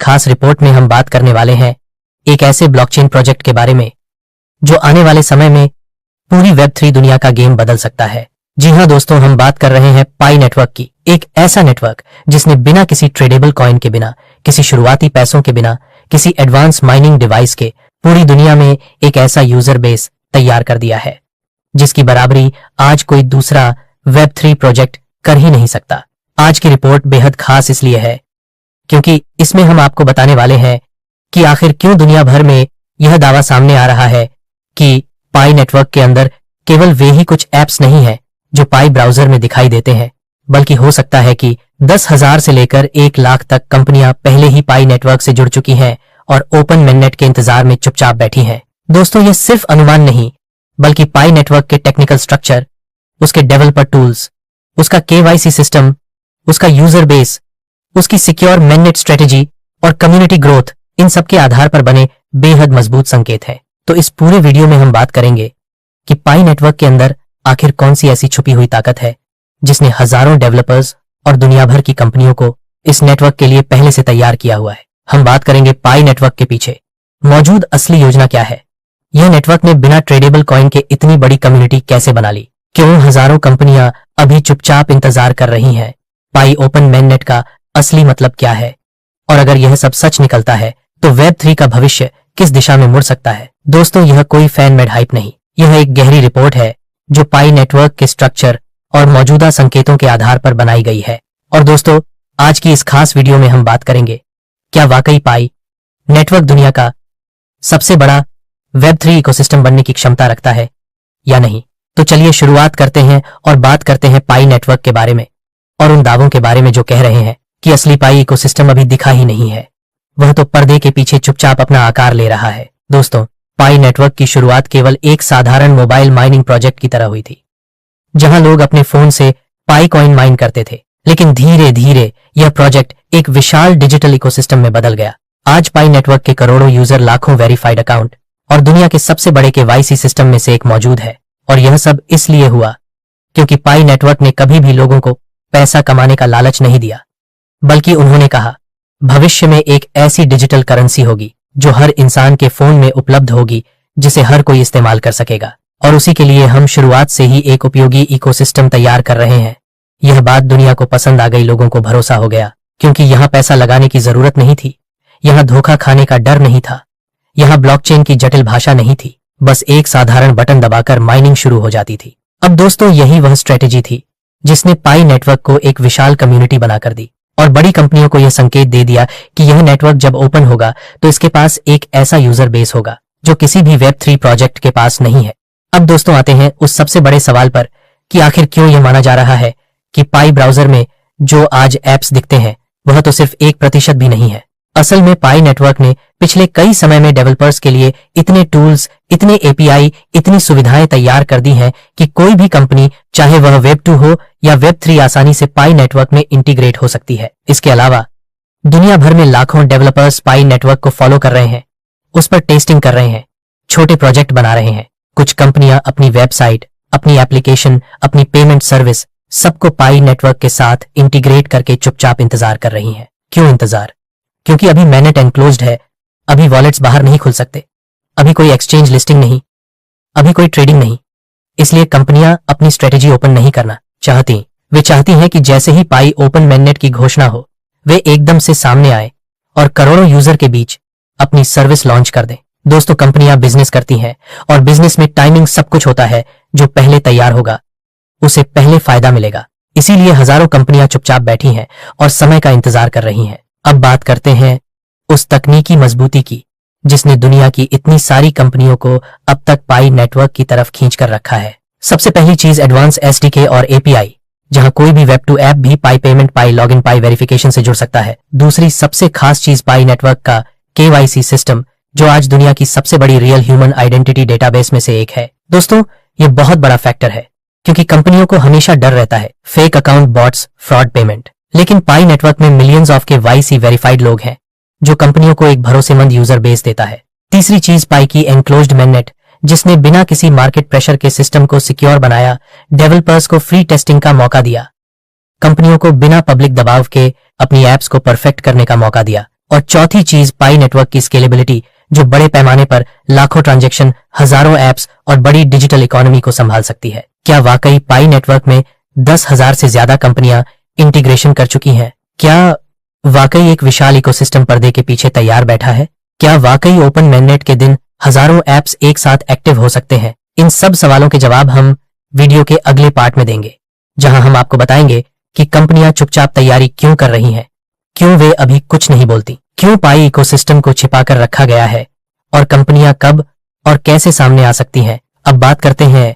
खास रिपोर्ट में हम बात करने वाले हैं एक ऐसे ब्लॉकचेन प्रोजेक्ट के बारे में जो आने वाले समय में पूरी वेब3 दुनिया का गेम बदल सकता है। जी हाँ दोस्तों, हम बात कर रहे हैं पाई नेटवर्क की। एक ऐसा नेटवर्क जिसने बिना किसी ट्रेडेबल कॉइन के, बिना किसी शुरुआती पैसों के, बिना किसी एडवांस माइनिंग डिवाइस के पूरी दुनिया में एक ऐसा यूजर बेस तैयार कर दिया है जिसकी बराबरी आज कोई दूसरा वेब3 प्रोजेक्ट कर ही नहीं सकता। आज की रिपोर्ट बेहद खास इसलिए है क्योंकि इसमें हम आपको बताने वाले हैं कि आखिर क्यों दुनिया भर में यह दावा सामने आ रहा है कि पाई नेटवर्क के अंदर केवल वे ही कुछ ऐप्स नहीं हैं जो पाई ब्राउजर में दिखाई देते हैं, बल्कि हो सकता है कि 10,000 से लेकर 1 लाख तक कंपनियां पहले ही पाई नेटवर्क से जुड़ चुकी हैं और ओपन मेननेट के इंतजार में चुपचाप बैठी हैं। दोस्तों, यह सिर्फ अनुमान नहीं बल्कि पाई नेटवर्क के टेक्निकल स्ट्रक्चर, उसके डेवलपर टूल्स, उसका KYC सिस्टम, उसका यूजर बेस, उसकी सिक्योर मेननेट स्ट्रेटेजी और कम्युनिटी ग्रोथ, इन सब के आधार पर बने बेहद मजबूत संकेत है। तो इस पूरे वीडियो में हम बात करेंगे कि पाई नेटवर्क के अंदर आखिर कौन सी ऐसी छुपी हुई ताकत है जिसने हजारों डेवलपर्स और दुनिया भर की कंपनियों को इस नेटवर्क के लिए पहले से तैयार किया हुआ है। हम बात करेंगे पाई नेटवर्क के पीछे मौजूद असली योजना क्या है, यह नेटवर्क ने बिना ट्रेडेबल कॉइन के इतनी बड़ी कम्युनिटी कैसे बना ली, क्यों हजारों कंपनियां अभी चुपचाप इंतजार कर रही हैं, पाई ओपन मेननेट का असली मतलब क्या है, और अगर यह सब सच निकलता है तो वेब3 का भविष्य किस दिशा में मुड़ सकता है। दोस्तों, यह कोई फैन मेड हाइप नहीं, यह एक गहरी रिपोर्ट है जो पाई नेटवर्क के स्ट्रक्चर और मौजूदा संकेतों के आधार पर बनाई गई है। और दोस्तों, आज की इस खास वीडियो में हम बात करेंगे क्या वाकई पाई नेटवर्क दुनिया का सबसे बड़ा वेब3 इकोसिस्टम बनने की क्षमता रखता है या नहीं। तो चलिए शुरुआत करते हैं और बात करते हैं पाई नेटवर्क के बारे में और उन दावों के बारे में जो कह रहे हैं कि असली पाई इकोसिस्टम अभी दिखा ही नहीं है, वह तो पर्दे के पीछे चुपचाप अपना आकार ले रहा है। दोस्तों, पाई नेटवर्क की शुरुआत केवल एक साधारण मोबाइल माइनिंग प्रोजेक्ट की तरह हुई थी, जहां लोग अपने फोन से पाई कॉइन माइन करते थे। लेकिन धीरे धीरे यह प्रोजेक्ट एक विशाल डिजिटल इकोसिस्टम में बदल गया। आज पाई नेटवर्क के करोड़ों यूजर, लाखों वेरीफाइड अकाउंट और दुनिया के सबसे बड़े KYC सिस्टम में से एक मौजूद है। और यह सब इसलिए हुआ क्योंकि पाई नेटवर्क ने कभी भी लोगों को पैसा कमाने का लालच नहीं दिया, बल्कि उन्होंने कहा भविष्य में एक ऐसी डिजिटल करेंसी होगी जो हर इंसान के फोन में उपलब्ध होगी, जिसे हर कोई इस्तेमाल कर सकेगा। और उसी के लिए हम शुरुआत से ही एक उपयोगी इकोसिस्टम तैयार कर रहे हैं। यह बात दुनिया को पसंद आ गई, लोगों को भरोसा हो गया, क्योंकि यहाँ पैसा लगाने की जरूरत नहीं थी, यहाँ धोखा खाने का डर नहीं था, यहाँ ब्लॉकचेन की जटिल भाषा नहीं थी, बस एक साधारण बटन दबाकर माइनिंग शुरू हो जाती थी। अब दोस्तों, यही वह स्ट्रेटेजी थी जिसने पाई नेटवर्क को एक विशाल कम्युनिटी बनाकर दी और बड़ी कंपनियों को यह संकेत दे दिया कि यह नेटवर्क जब ओपन होगा तो इसके पास एक ऐसा यूजर बेस होगा जो किसी भी वेब3 प्रोजेक्ट के पास नहीं है। अब दोस्तों आते हैं उस सबसे बड़े सवाल पर कि आखिर क्यों यह माना जा रहा है कि पाई ब्राउजर में जो आज ऐप्स दिखते हैं वह तो सिर्फ 1% भी नहीं है। असल में पाई नेटवर्क ने पिछले कई समय में डेवलपर्स के लिए इतने टूल्स, इतने API, इतनी सुविधाएं तैयार कर दी हैं कि कोई भी कंपनी, चाहे वह वेब2 हो या वेब3, आसानी से पाई नेटवर्क में इंटीग्रेट हो सकती है। इसके अलावा दुनिया भर में लाखों डेवलपर्स पाई नेटवर्क को फॉलो कर रहे हैं, उस पर टेस्टिंग कर रहे हैं, छोटे प्रोजेक्ट बना रहे हैं। कुछ कंपनियां अपनी वेबसाइट, अपनी एप्लीकेशन, अपनी पेमेंट सर्विस, सबको पाई नेटवर्क के साथ इंटीग्रेट करके चुपचाप इंतजार कर रही हैं। क्यों इंतजार? क्योंकि अभी मेननेट एनक्लोज्ड है, अभी वॉलेट्स बाहर नहीं खुल सकते, अभी कोई एक्सचेंज लिस्टिंग नहीं, अभी कोई ट्रेडिंग नहीं। इसलिए कंपनियां अपनी स्ट्रेटेजी ओपन नहीं करना चाहती। वे चाहती हैं कि जैसे ही पाई ओपन मेननेट की घोषणा हो, वे एकदम से सामने आए और करोड़ों यूजर के बीच अपनी सर्विस लॉन्च कर दें। दोस्तों, कंपनियां बिजनेस करती हैं और बिजनेस में टाइमिंग सब कुछ होता है। जो पहले तैयार होगा उसे पहले फायदा मिलेगा। इसीलिए हजारों कंपनियां चुपचाप बैठी हैं और समय का इंतजार कर रही हैं। अब बात करते हैं उस तकनीकी मजबूती की जिसने दुनिया की इतनी सारी कंपनियों को अब तक पाई नेटवर्क की तरफ खींच कर रखा है। सबसे पहली चीज एडवांस SDK और API, जहां कोई भी वेब2 ऐप भी पाई पेमेंट, पाई लॉगिन, पाई वेरिफिकेशन से जुड़ सकता है। दूसरी सबसे खास चीज पाई नेटवर्क का KYC सिस्टम, जो आज दुनिया की सबसे बड़ी रियल ह्यूमन आइडेंटिटी डेटाबेस में से एक है। दोस्तों, यह बहुत बड़ा फैक्टर है क्योंकि कंपनियों को हमेशा डर रहता है fake account, bots, fraud payment. लेकिन पाई नेटवर्क में मिलियंस ऑफ KYC वेरीफाइड लोग हैं जो कंपनियों को एक भरोसेमंद यूजर बेस देता है। तीसरी चीज पाई की एनक्लोज्ड मेननेट, जिसने बिना किसी मार्केट प्रेशर के सिस्टम को सिक्योर बनाया, डेवलपर्स को फ्री टेस्टिंग का मौका दिया, कंपनियों को बिना पब्लिक दबाव के अपनी एप्स को परफेक्ट करने का मौका दिया और चौथी चीज पाई नेटवर्क की स्केलेबिलिटी, जो बड़े पैमाने पर लाखों ट्रांजैक्शन, हजारों एप्स और बड़ी डिजिटल इकोनॉमी को संभाल सकती है। क्या वाकई पाई नेटवर्क में 10,000 से ज्यादा कंपनियां इंटीग्रेशन कर चुकी हैं? क्या वाकई एक विशाल इकोसिस्टम पर्दे के पीछे तैयार बैठा है? क्या वाकई ओपन मैननेट के दिन हजारों एप्स एक साथ एक्टिव हो सकते हैं? इन सब सवालों के जवाब हम वीडियो के अगले पार्ट में देंगे, जहां हम आपको बताएंगे कि कंपनियां चुपचाप तैयारी क्यों कर रही हैं, क्यों वे अभी कुछ नहीं बोलती, क्यों पाई इकोसिस्टम को छिपाकर रखा गया है और कंपनियां कब और कैसे सामने आ सकती हैं। अब बात करते हैं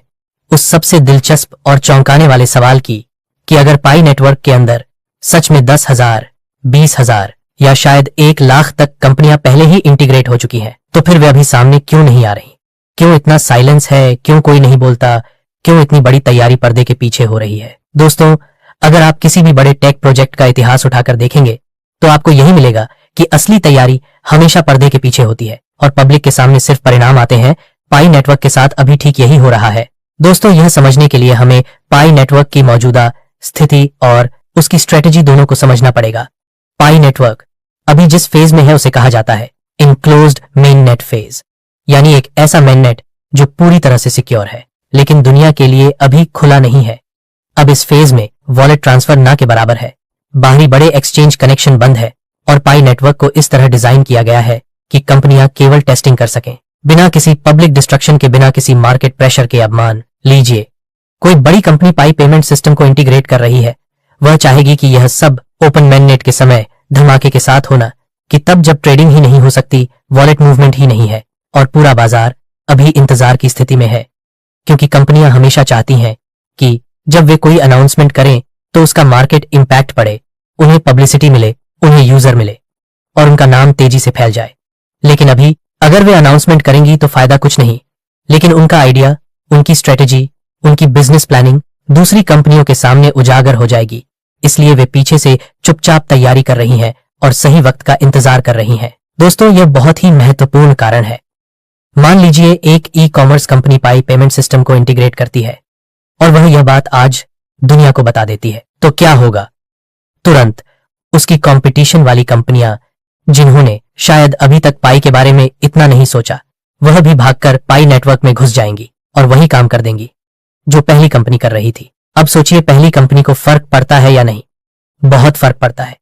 उस सबसे दिलचस्प और चौंकाने वाले सवाल की कि अगर पाई नेटवर्क के अंदर सच में 10,000, 20,000 या शायद 1,00,000 तक कंपनियां पहले ही इंटीग्रेट हो चुकी हैं, तो फिर वे अभी सामने क्यों नहीं आ रही? क्यों इतना साइलेंस है? क्यों कोई नहीं बोलता? क्यों इतनी बड़ी तैयारी पर्दे के पीछे हो रही है? दोस्तों, अगर आप किसी भी बड़े टेक प्रोजेक्ट का इतिहास उठाकर देखेंगे तो आपको यही मिलेगा कि असली तैयारी हमेशा पर्दे के पीछे होती है और पब्लिक के सामने सिर्फ परिणाम आते हैं। पाई नेटवर्क के साथ अभी ठीक यही हो रहा है। दोस्तों, यह समझने के लिए हमें पाई नेटवर्क की मौजूदा स्थिति और उसकी स्ट्रेटेजी दोनों को समझना पड़ेगा। पाई नेटवर्क अभी जिस फेज में है उसे कहा जाता है इनक्लोज्ड मेन नेट फेज, यानी एक ऐसा मेन नेट जो पूरी तरह से सिक्योर है लेकिन दुनिया के लिए अभी खुला नहीं है। अब इस फेज में वॉलेट ट्रांसफर ना के बराबर है, बाहरी बड़े एक्सचेंज कनेक्शन बंद है और पाई नेटवर्क को इस तरह डिजाइन किया गया है कि कंपनियां केवल टेस्टिंग कर सकें, बिना किसी पब्लिक डिस्ट्रक्शन के, बिना किसी मार्केट प्रेशर के। अब मान लीजिए कोई बड़ी कंपनी पाई पेमेंट सिस्टम को इंटीग्रेट कर रही है, वह चाहेगी कि यह सब ओपन मैननेट के समय धमाके के साथ होना, कि तब जब ट्रेडिंग ही नहीं हो सकती, वॉलेट मूवमेंट ही नहीं है और पूरा बाजार अभी इंतजार की स्थिति में है, क्योंकि कंपनियां हमेशा चाहती हैं कि जब वे कोई अनाउंसमेंट करें तो उसका मार्केट इंपैक्ट पड़े, उन्हें पब्लिसिटी मिले, उन्हें यूजर मिले और उनका नाम तेजी से फैल जाए। लेकिन अभी अगर वे अनाउंसमेंट करेंगी तो फायदा कुछ नहीं, लेकिन उनका आइडिया, उनकी स्ट्रेटेजी, उनकी बिजनेस प्लानिंग दूसरी कंपनियों के सामने उजागर हो जाएगी। इसलिए वे पीछे से चुपचाप तैयारी कर रही हैं और सही वक्त का इंतजार कर रही हैं। दोस्तों, यह बहुत ही महत्वपूर्ण कारण है। मान लीजिए एक ई कॉमर्स कंपनी पाई पेमेंट सिस्टम को इंटीग्रेट करती है और वह यह बात आज दुनिया को बता देती है, तो क्या होगा? तुरंत उसकी कंपटीशन वाली कंपनियां, जिन्होंने शायद अभी तक पाई के बारे में इतना नहीं सोचा, वह भी भागकर पाई नेटवर्क में घुस जाएंगी और वही काम कर देंगी जो पहली कंपनी कर रही थी। अब सोचिए, पहली कंपनी को फर्क पड़ता है या नहीं? बहुत फर्क पड़ता है,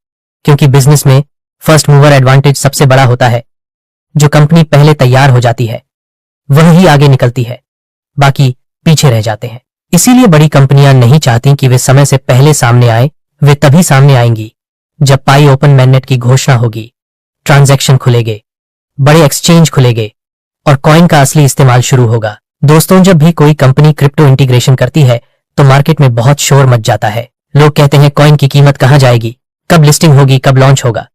क्योंकि बिजनेस में फर्स्ट मूवर एडवांटेज सबसे बड़ा होता है। जो कंपनी पहले तैयार हो जाती है वह ही आगे निकलती है, बाकी पीछे रह जाते हैं। इसीलिए बड़ी कंपनियां नहीं चाहती कि वे समय से पहले सामने आए। वे तभी सामने आएंगी जब पाई ओपन मैननेट की घोषणा होगी, ट्रांजैक्शन खुलेंगे, बड़े एक्सचेंज खुलेंगे और कॉइन का असली इस्तेमाल शुरू होगा। दोस्तों, जब भी कोई कंपनी क्रिप्टो इंटीग्रेशन करती है तो मार्केट में बहुत शोर मच जाता है। लोग कहते हैं कॉइन की कीमत कहां जाएगी, कब लिस्टिंग होगी, कब लॉन्च होगा।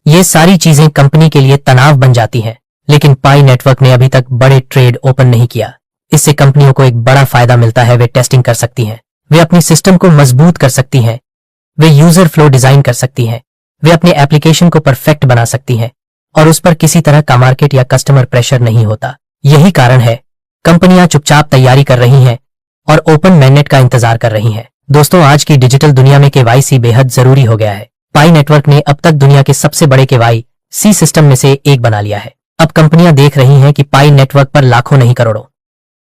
ये सारी चीजें कंपनी के लिए तनाव बन जाती हैं। लेकिन पाई नेटवर्क ने अभी तक बड़े ट्रेड ओपन नहीं किया। इससे कंपनियों को एक बड़ा फायदा मिलता है। वे टेस्टिंग कर सकती हैं, वे अपनी सिस्टम को मजबूत कर सकती हैं, वे यूजर फ्लो डिजाइन कर सकती हैं, वे अपने एप्लीकेशन को परफेक्ट बना सकती हैं और उस पर किसी तरह का मार्केट या कस्टमर प्रेशर नहीं होता। यही कारण है कंपनियां चुपचाप तैयारी कर रही हैं और ओपन मैननेट का इंतजार कर रही हैं। दोस्तों, आज की डिजिटल दुनिया में केवाईसी बेहद जरूरी हो गया है। पाई नेटवर्क ने अब तक दुनिया के सबसे बड़े केवाईसी सिस्टम में से एक बना लिया है। अब कंपनियां देख रही हैं कि पाई नेटवर्क पर लाखों नहीं करोड़ों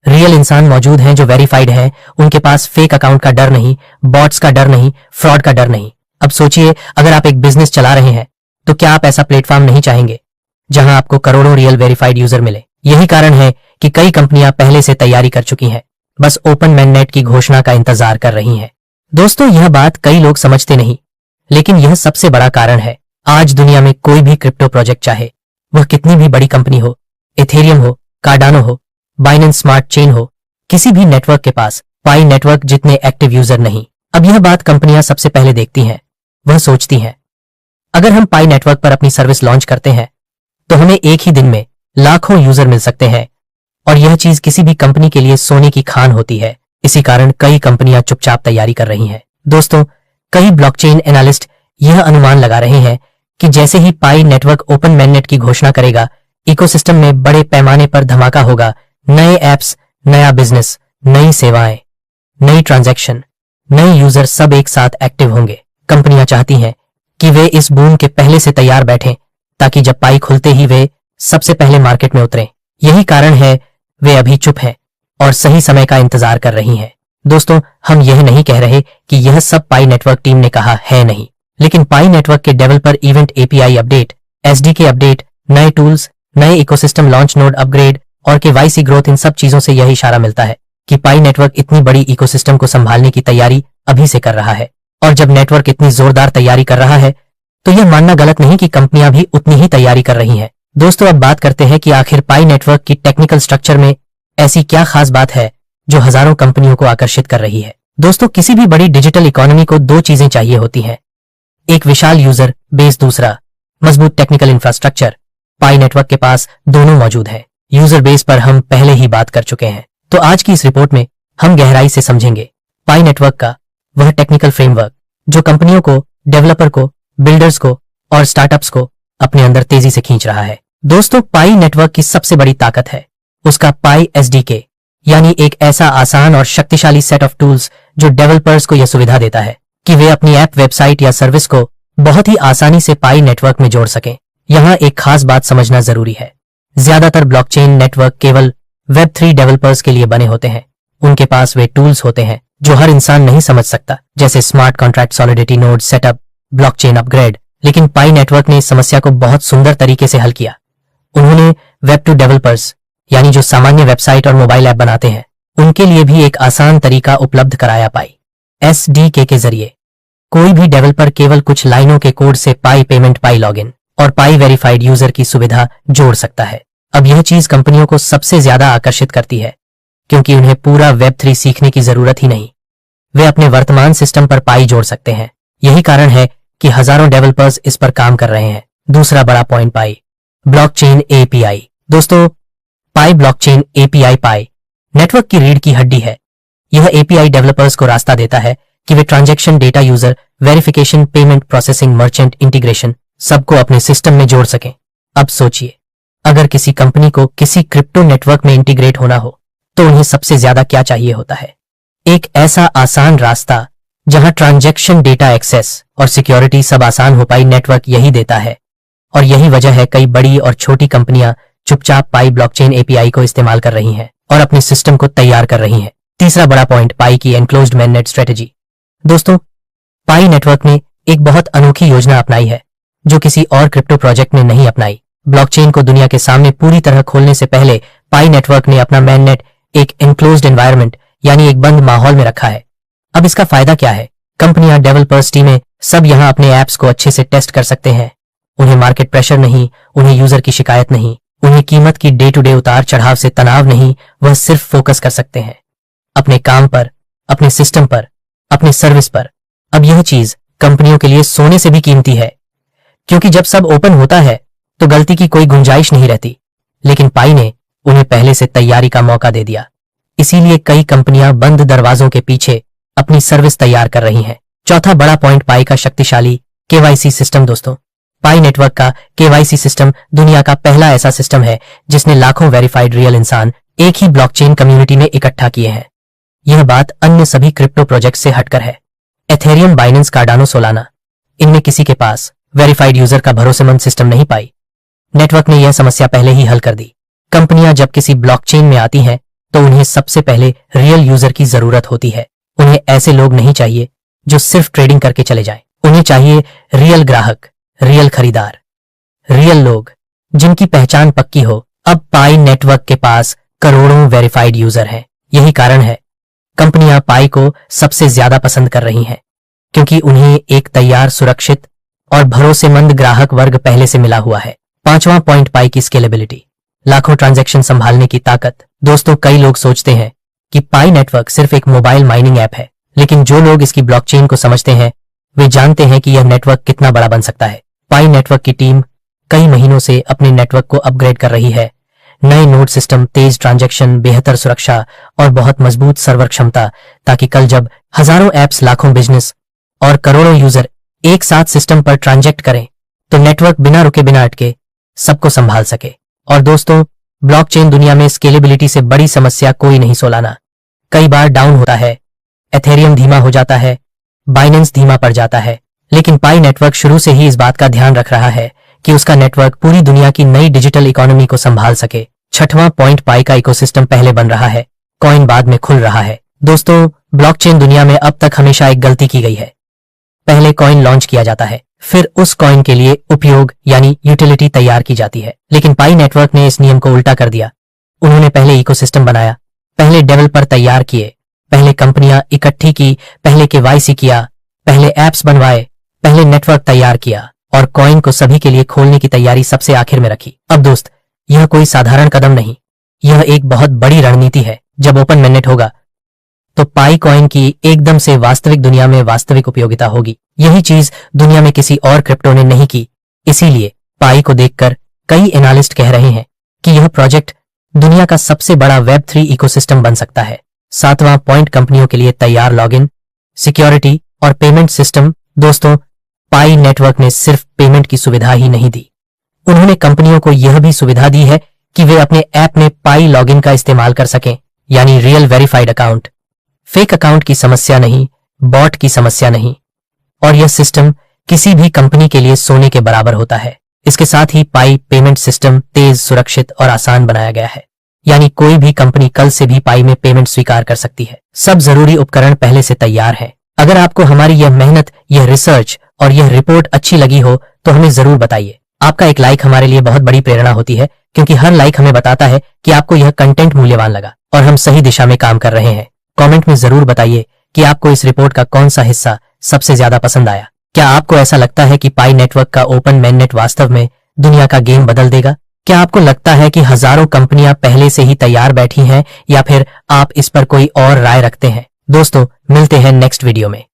रियल इंसान मौजूद हैं जो वेरीफाइड हैं। उनके पास फेक अकाउंट का डर नहीं, बॉट्स का डर नहीं, फ्रॉड का डर नहीं। अब सोचिए, अगर आप एक बिजनेस चला रहे हैं तो क्या आप ऐसा प्लेटफॉर्म नहीं चाहेंगे जहां आपको करोड़ों रियल वेरीफाइड यूजर मिले? यही कारण है कि कई कंपनियां पहले से तैयारी कर चुकी हैं, बस ओपन मैननेट की घोषणा का इंतजार कर रही हैं। दोस्तों, यह बात कई लोग समझते नहीं, लेकिन यह सबसे बड़ा कारण है। आज दुनिया में कोई भी क्रिप्टो प्रोजेक्ट, चाहे वह कितनी भी बड़ी कंपनी हो, इथेरियम हो, कार्डानो हो, बाइनेंस स्मार्ट चेन हो, किसी भी नेटवर्क के पास पाई नेटवर्क जितने एक्टिव यूजर नहीं। अब यह बात कंपनियां सबसे पहले देखती हैं। वह सोचती हैं, अगर हम पाई नेटवर्क पर अपनी सर्विस लॉन्च करते हैं तो हमें एक ही दिन में लाखों यूजर मिल सकते हैं और यह चीज किसी भी कंपनी के लिए सोने की खान होती है। इसी कारण कई कंपनियां चुपचाप तैयारी कर रही हैं। दोस्तों, कई ब्लॉकचेन एनालिस्ट यह अनुमान लगा रहे हैं कि जैसे ही पाई नेटवर्क ओपन मैननेट की घोषणा करेगा, इकोसिस्टम में बड़े पैमाने पर धमाका होगा। नए ऐप्स, नया बिजनेस, नई सेवाएं, नई ट्रांजैक्शन, नए यूजर सब एक साथ एक्टिव होंगे। कंपनियां चाहती हैं कि वे इस बूम के पहले से तैयार बैठें ताकि जब पाई खुलते ही वे सबसे पहले मार्केट में उतरें। यही कारण है वे अभी चुप हैं और सही समय का इंतजार कर रही हैं। दोस्तों, हम यह नहीं कह रहे कि यह सब पाई नेटवर्क टीम ने कहा है, नहीं, लेकिन पाई नेटवर्क के developer event, API update, SDK update, नए टूल्स, नए इकोसिस्टम लॉन्च, नोड अपग्रेड और केवाईसी ग्रोथ, इन सब चीजों से यह इशारा मिलता है कि पाई नेटवर्क इतनी बड़ी इकोसिस्टम को संभालने की तैयारी अभी से कर रहा है। और जब नेटवर्क इतनी जोरदार तैयारी कर रहा है तो यह मानना गलत नहीं कि कंपनियां भी उतनी ही तैयारी कर रही हैं। दोस्तों, अब बात करते हैं कि आखिर पाई नेटवर्क की टेक्निकल स्ट्रक्चर में ऐसी क्या खास बात है जो हजारों कंपनियों को आकर्षित कर रही है। दोस्तों, किसी भी बड़ी डिजिटल इकोनॉमी को दो चीजें चाहिए होती हैं, एक विशाल यूजर बेस, दूसरा मजबूत टेक्निकल इंफ्रास्ट्रक्चर। पाई नेटवर्क के पास दोनों मौजूद है। यूजर बेस पर हम पहले ही बात कर चुके हैं, तो आज की इस रिपोर्ट में हम गहराई से समझेंगे पाई नेटवर्क का वह टेक्निकल फ्रेमवर्क जो कंपनियों को, डेवलपर को, बिल्डर्स को और स्टार्टअप्स को अपने अंदर तेजी से खींच रहा है। दोस्तों, पाई नेटवर्क की सबसे बड़ी ताकत है उसका पाई एसडीके, यानी एक ऐसा आसान और शक्तिशाली सेट ऑफ टूल्स जो डेवलपर्स को यह सुविधा देता है कि वे अपनी ऐप, वेबसाइट या सर्विस को बहुत ही आसानी से पाई नेटवर्क में जोड़ सकें। यहाँ एक खास बात समझना जरूरी है, ज्यादातर ब्लॉकचेन नेटवर्क केवल वेब3 डेवलपर्स के लिए बने होते हैं। उनके पास वे टूल्स होते हैं जो हर इंसान नहीं समझ सकता, जैसे smart contract, solidity, node setup, blockchain upgrade. लेकिन पाई नेटवर्क ने इस समस्या को बहुत सुंदर तरीके से हल किया। उन्होंने वेब2 डेवलपर्स, यानी जो सामान्य वेबसाइट और मोबाइल ऐप बनाते हैं, उनके लिए भी एक आसान तरीका उपलब्ध कराया पाई एसडीके के जरिए। कोई भी डेवलपर केवल कुछ लाइनों के कोड से पाई पेमेंट, पाई लॉगिन और पाई वेरीफाइड यूजर की सुविधा जोड़ सकता है। अब यह चीज कंपनियों को सबसे ज्यादा आकर्षित करती है, क्योंकि उन्हें पूरा वेब3 सीखने की जरूरत ही नहीं। वे अपने वर्तमान सिस्टम पर पाई जोड़ सकते हैं। यही कारण है कि हजारों डेवलपर्स इस पर काम कर रहे हैं। दूसरा बड़ा पॉइंट, पाई ब्लॉकचेन एपीआई। दोस्तों, पाई ब्लॉकचेन एपीआई पाई नेटवर्क की रीढ़ की हड्डी है। यह एपीआई डेवलपर्स को रास्ता देता है कि वे transaction, data, user verification, payment processing, merchant integration सबको अपने सिस्टम में जोड़ सकें। अब सोचिए, अगर किसी कंपनी को किसी क्रिप्टो नेटवर्क में इंटीग्रेट होना हो तो उन्हें सबसे ज्यादा क्या चाहिए होता है? एक ऐसा आसान रास्ता जहां ट्रांजैक्शन, डेटा एक्सेस और सिक्योरिटी सब आसान हो। पाई नेटवर्क यही देता है और यही वजह है कई बड़ी और छोटी कंपनियां चुपचाप पाई ब्लॉकचेन एपीआई को इस्तेमाल कर रही हैं और अपने सिस्टम को तैयार कर रही हैं। तीसरा बड़ा पॉइंट, पाई की एनक्लोज्ड मेननेट स्ट्रेटेजी। दोस्तों, पाई नेटवर्क ने एक बहुत अनोखी योजना अपनाई है जो किसी और क्रिप्टो प्रोजेक्ट ने नहीं अपनाई। ब्लॉकचेन को दुनिया के सामने पूरी तरह खोलने से पहले पाई नेटवर्क ने अपना मेननेट एक एनक्लोज्ड एनवायरनमेंट, यानी एक बंद माहौल में रखा है। अब इसका फायदा क्या है? कंपनियां, डेवलपर्स, टीमें सब यहां अपने ऐप्स को अच्छे से टेस्ट कर सकते हैं। उन्हें मार्केट प्रेशर नहीं, उन्हें यूजर की शिकायत नहीं, उन्हें कीमत की डे टू डे उतार चढ़ाव से तनाव नहीं। वह सिर्फ फोकस कर सकते हैं अपने काम पर, अपने सिस्टम पर, अपने सर्विस पर। अब यह चीज कंपनियों के लिए सोने से भी कीमती है, क्योंकि जब सब ओपन होता है तो गलती की कोई गुंजाइश नहीं रहती। लेकिन पाई ने उन्हें पहले से तैयारी का मौका दे दिया। इसीलिए कई कंपनियां बंद दरवाजों के पीछे अपनी सर्विस तैयार कर रही हैं। चौथा बड़ा पॉइंट, पाई का शक्तिशाली केवाईसी सिस्टम। दोस्तों, पाई नेटवर्क का केवाईसी सिस्टम दुनिया का पहला ऐसा सिस्टम है जिसने लाखों वेरीफाइड रियल इंसान एक ही ब्लॉकचेन कम्युनिटी में इकट्ठा किए हैं। यह बात अन्य सभी क्रिप्टो प्रोजेक्ट से हटकर है। एथेरियम, बाइनेंस, कार्डानो, सोलाना, इनमें किसी के पास वेरीफाइड यूजर का भरोसेमंद सिस्टम नहीं। पाई नेटवर्क ने यह समस्या पहले ही हल कर दी। कंपनियां जब किसी ब्लॉकचेन में आती हैं तो उन्हें सबसे पहले रियल यूजर की जरूरत होती है। उन्हें ऐसे लोग नहीं चाहिए जो सिर्फ ट्रेडिंग करके चले जाएं। उन्हें चाहिए रियल ग्राहक, रियल खरीदार, रियल लोग जिनकी पहचान पक्की हो। अब पाई नेटवर्क के पास करोड़ों वेरीफाइड यूजर हैं। यही कारण है कंपनियां पाई को सबसे ज्यादा पसंद कर रही हैं, क्योंकि उन्हें एक तैयार, सुरक्षित और भरोसेमंद ग्राहक वर्ग पहले से मिला हुआ है। पांचवां पॉइंट, पाई की स्केलेबिलिटी, लाखों ट्रांजैक्शन संभालने की ताकत। दोस्तों, कई लोग सोचते हैं कि पाई नेटवर्क सिर्फ एक मोबाइल माइनिंग ऐप है, लेकिन जो लोग इसकी ब्लॉकचेन को समझते हैं वे जानते हैं कि यह नेटवर्क कितना बड़ा बन सकता है। पाई नेटवर्क की टीम कई महीनों से अपने नेटवर्क को अपग्रेड कर रही है। नए नोड सिस्टम, तेज ट्रांजैक्शन, बेहतर सुरक्षा और बहुत मजबूत सर्वर क्षमता, ताकि कल जब हजारों ऐप्स, लाखों बिजनेस और करोड़ों यूजर एक साथ सिस्टम पर ट्रांजैक्ट करें तो नेटवर्क बिना रुके, बिना अटके सबको संभाल सके। और दोस्तों, ब्लॉकचेन दुनिया में स्केलेबिलिटी से बड़ी समस्या कोई नहीं। सोलाना कई बार डाउन होता है, एथेरियम धीमा हो जाता है, बाइनेंस धीमा पड़ जाता है, लेकिन पाई नेटवर्क शुरू से ही इस बात का ध्यान रख रहा है कि उसका नेटवर्क पूरी दुनिया की नई डिजिटल इकोनॉमी को संभाल सके। छठवां पॉइंट, पाई का इकोसिस्टम पहले बन रहा है, कॉइन बाद में खुल रहा है। दोस्तों, ब्लॉकचेन दुनिया में अब तक हमेशा एक गलती की गई है। पहले कॉइन लॉन्च किया जाता है, फिर उस कॉइन के लिए उपयोग यानी यूटिलिटी तैयार की जाती है। लेकिन पाई नेटवर्क ने इस नियम को उल्टा कर दिया। उन्होंने पहले इकोसिस्टम बनाया, पहले डेवलपर तैयार किए, पहले कंपनियां इकट्ठी की, पहले केवाईसी किया, पहले एप्स बनवाए, पहले नेटवर्क तैयार किया और कॉइन को सभी के लिए खोलने की तैयारी सबसे आखिर में रखी। अब दोस्त, यह कोई साधारण कदम नहीं, यह एक बहुत बड़ी रणनीति है। जब ओपन मेननेट होगा तो पाई कॉइन की एकदम से वास्तविक दुनिया में वास्तविक उपयोगिता होगी। यही चीज दुनिया में किसी और क्रिप्टो ने नहीं की। इसीलिए पाई को देखकर कई एनालिस्ट कह रहे हैं कि यह प्रोजेक्ट दुनिया का सबसे बड़ा वेब3 इकोसिस्टम बन सकता है। सातवां पॉइंट, कंपनियों के लिए तैयार लॉगिन, सिक्योरिटी और पेमेंट सिस्टम। दोस्तों, पाई नेटवर्क ने सिर्फ पेमेंट की सुविधा ही नहीं दी, उन्होंने कंपनियों को यह भी सुविधा दी है कि वे अपने ऐप में पाई लॉगिन का इस्तेमाल कर सकें, यानी real verified account. Fake account की समस्या नहीं, बॉट की समस्या नहीं, और यह सिस्टम किसी भी कंपनी के लिए सोने के बराबर होता है। इसके साथ ही पाई पेमेंट सिस्टम तेज, सुरक्षित और आसान बनाया गया है, यानी कोई भी कंपनी कल से भी पाई में पेमेंट स्वीकार कर सकती है। सब जरूरी उपकरण पहले से तैयार हैं। अगर आपको हमारी यह मेहनत, यह रिसर्च और यह रिपोर्ट अच्छी लगी हो तो हमें जरूर बताइए। आपका एक लाइक हमारे लिए बहुत बड़ी प्रेरणा होती है, क्योंकि हर लाइक हमें बताता है कि आपको यह कंटेंट मूल्यवान लगा और हम सही दिशा में काम कर रहे हैं। कमेंट में जरूर बताइए कि आपको इस रिपोर्ट का कौन सा हिस्सा सबसे ज्यादा पसंद आया। क्या आपको ऐसा लगता है कि पाई नेटवर्क का ओपन मेननेट वास्तव में दुनिया का गेम बदल देगा? क्या आपको लगता है कि हजारों कंपनियां पहले से ही तैयार बैठी हैं, या फिर आप इस पर कोई और राय रखते हैं? दोस्तों, मिलते हैं नेक्स्ट वीडियो में।